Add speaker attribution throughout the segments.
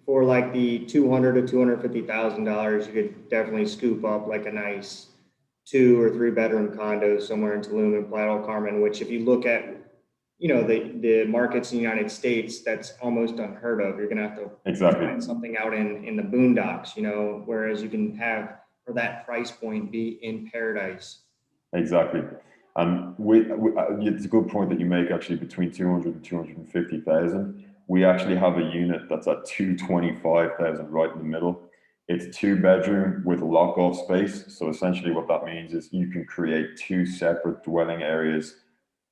Speaker 1: for like the 200 to $250,000, you could definitely scoop up like a nice 2 or 3 bedroom condo somewhere in Tulum and Playa del Carmen. Which, if you look at the markets in the United States, that's almost unheard of. You're gonna have to
Speaker 2: Exactly.
Speaker 1: find something out in the boondocks, whereas you can have for that price point be in paradise.
Speaker 2: Exactly. And it's a good point that you make actually between 200 and 250,000. We actually have a unit that's at 225,000 right in the middle. It's 2 bedroom with lock off space. So essentially what that means is you can create two separate dwelling areas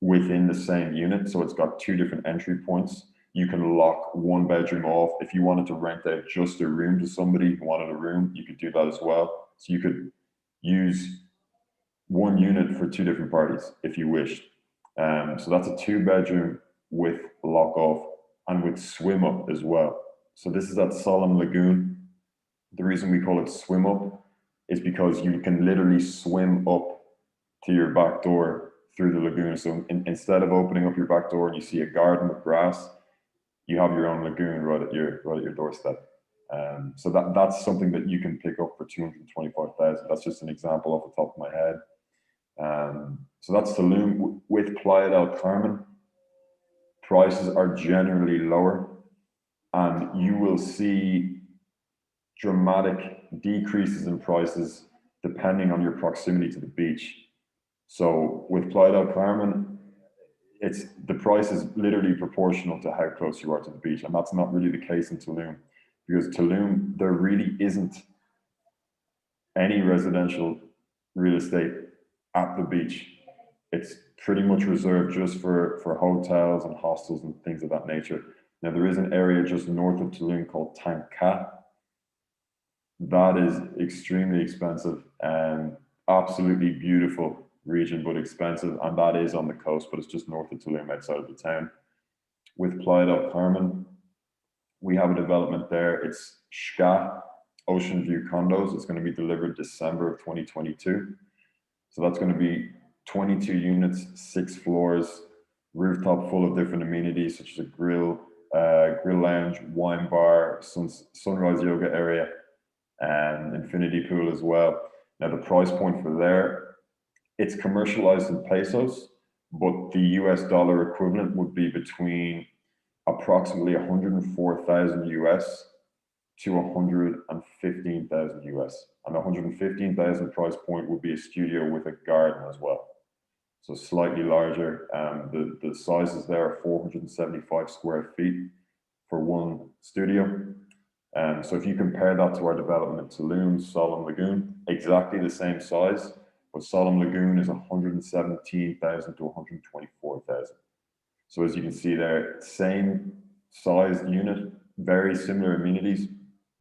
Speaker 2: within the same unit. So it's got two different entry points. You can lock one bedroom off. If you wanted to rent out just a room to somebody who wanted a room, you could do that as well. So you could use one unit for two different parties if you wished. So that's a 2 bedroom with lock off and with swim up as well. So this is at Solemn Lagoon. The reason we call it swim up is because you can literally swim up to your back door through the lagoon. So instead of opening up your back door and you see a garden of grass, you have your own lagoon right at your doorstep. So that's something that you can pick up for 225,000. That's just an example off the top of my head. So that's Tulum. With Playa del Carmen, prices are generally lower, and you will see dramatic decreases in prices depending on your proximity to the beach. So with Playa del Carmen, it's the price is literally proportional to how close you are to the beach, and that's not really the case in Tulum, because Tulum there really isn't any residential real estate at the beach. It's pretty much reserved just for hotels and hostels and things of that nature. Now there is an area just north of Tulum called Tanka. That is extremely expensive and absolutely beautiful region, but expensive, and that is on the coast, but it's just north of Tulum, outside of the town. With Playa del Carmen, we have a development there. It's SCA Ocean View Condos. It's going to be delivered December of 2022. So that's going to be 22 units, 6 floors, rooftop full of different amenities such as a grill lounge, wine bar, sunrise yoga area, and infinity pool as well. Now the price point for there, it's commercialized in pesos, but the US dollar equivalent would be between approximately 104,000 US to 115,000 US. And the 115,000 price point would be a studio with a garden as well. So slightly larger. The sizes there are 475 square feet for one studio. So if you compare that to our development in Tulum, Solemn Lagoon, exactly the same size, but Solemn Lagoon is 117,000 to 124,000. So as you can see there, same sized unit, very similar amenities,